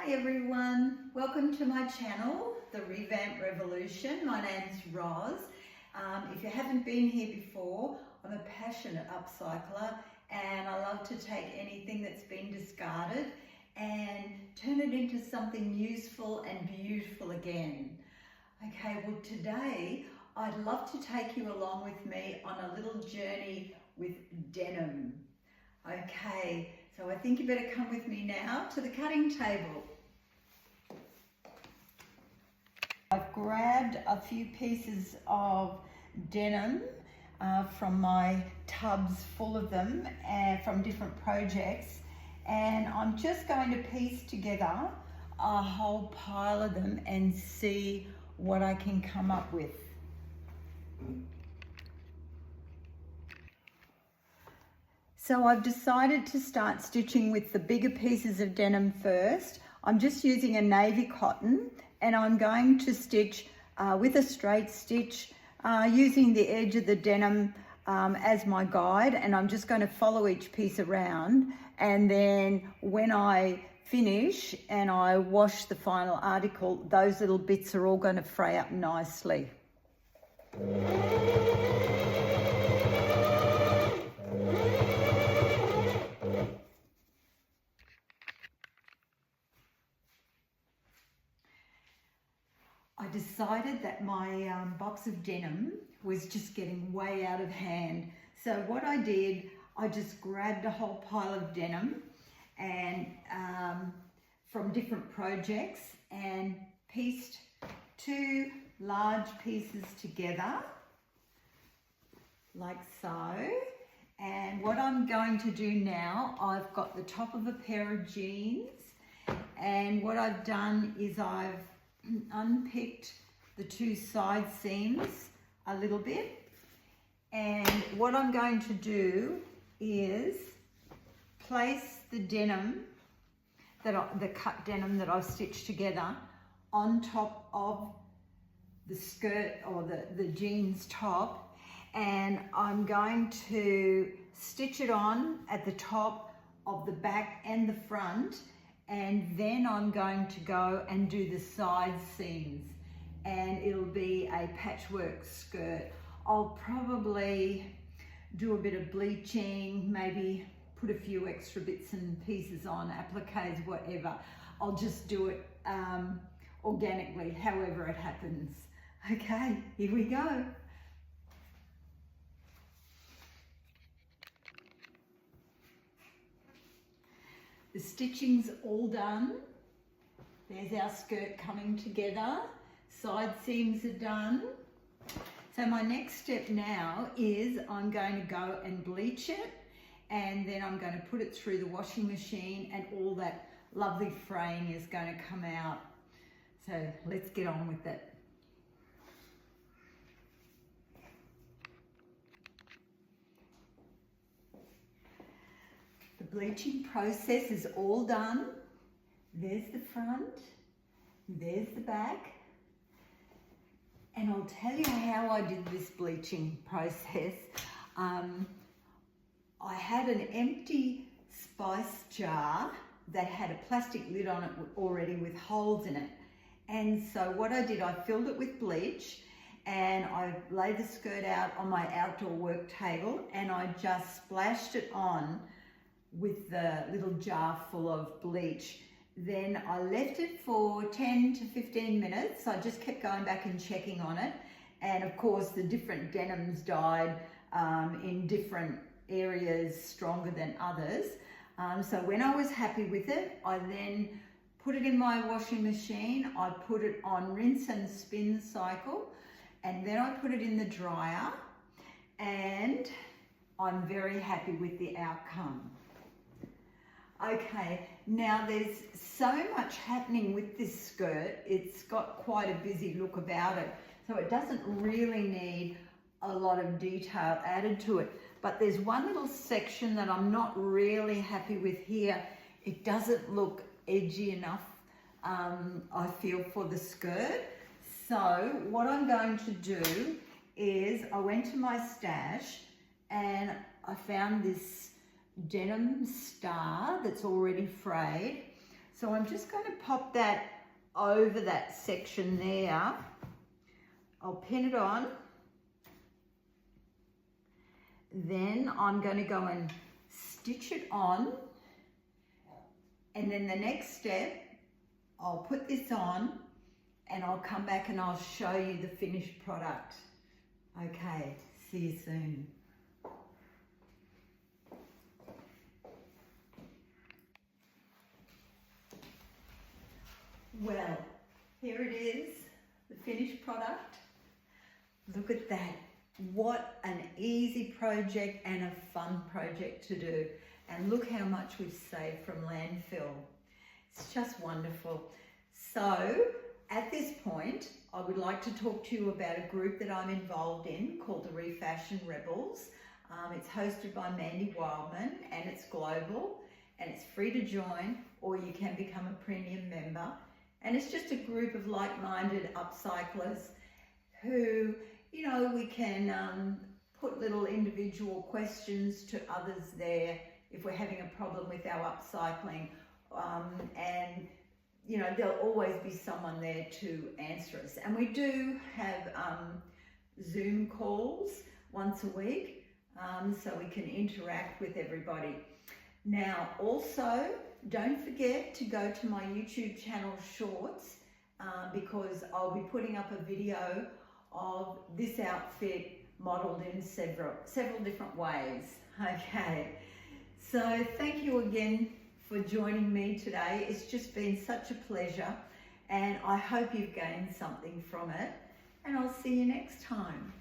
Hi everyone, welcome to my channel, The Revamp Revolution. My name's Roz. If you haven't been here before, I'm a passionate upcycler and I love to take anything that's been discarded and turn it into something useful and beautiful again. Okay, well today I'd love to take you along with me on a little journey with denim. Okay, so I think you better come with me now to the cutting table. I've grabbed a few pieces of denim from my tubs full of them and from different projects, and I'm just going to piece together a whole pile of them and see what I can come up with. So I've decided to start stitching with the bigger pieces of denim first. I'm just using a navy cotton and I'm going to stitch with a straight stitch using the edge of the denim as my guide, and I'm just going to follow each piece around, and then when I finish and I wash the final article, those little bits are all going to fray up nicely. I decided that my box of denim was just getting way out of hand. So what I did, I just grabbed a whole pile of denim and from different projects and pieced two large pieces together like so. And what I'm going to do now, I've got the top of a pair of jeans, and what I've done is I've unpicked the two side seams a little bit, and what I'm going to do is place the denim the cut denim that I've stitched together on top of the skirt or the jeans top, and I'm going to stitch it on at the top of the back and the front, and then I'm going to go and do the side seams, and it'll be a patchwork skirt. I'll probably do a bit of bleaching, maybe put a few extra bits and pieces on, appliques, whatever. I'll just do it organically, however it happens. Okay, here we go. The stitching's all done. There's our skirt coming together. Side seams are done. So my next step now is I'm going to go and bleach it, and then I'm going to put it through the washing machine, and all that lovely fraying is going to come out. So let's get on with it. The bleaching process is all done. There's the front, there's the back, and I'll tell you how I did this bleaching process. I had an empty spice jar that had a plastic lid on it already with holes in it, and so what I did, I filled it with bleach, and I laid the skirt out on my outdoor work table, and I just splashed it on with the little jar full of bleach. Then I left it for 10 to 15 minutes. I just kept going back and checking on it, and of course the different denims dyed in different areas stronger than others. So when I was happy with it, I then put it in my washing machine. I put it on rinse and spin cycle, and then I put it in the dryer, and I'm very happy with the outcome. Okay, now there's so much happening with this skirt. It's got quite a busy look about it, so it doesn't really need a lot of detail added to it. But there's one little section that I'm not really happy with here. It doesn't look edgy enough, I feel, for the skirt. So what I'm going to do is I went to my stash and I found this denim star that's already frayed. So I'm just going to pop that over that section there. I'll pin it on. Then I'm going to go and stitch it on. And then the next step, I'll put this on and I'll come back and I'll show you the finished product. Okay, see you soon. Well, here it is, the finished product. Look at that. What an easy project and a fun project to do. And look how much we've saved from landfill. It's just wonderful. So at this point, I would like to talk to you about a group that I'm involved in called the Refashion Rebels. It's hosted by Mandy Wildman and it's global and it's free to join, or you can become a premium member. And it's just a group of like-minded upcyclers who, you know, we can put little individual questions to others there if we're having a problem with our upcycling. And, you know, there'll always be someone there to answer us. And we do have Zoom calls once a week, so we can interact with everybody. Now, also, don't forget to go to my YouTube channel Shorts because I'll be putting up a video of this outfit modelled in several different ways. Okay, so thank you again for joining me today. It's just been such a pleasure and I hope you've gained something from it, and I'll see you next time.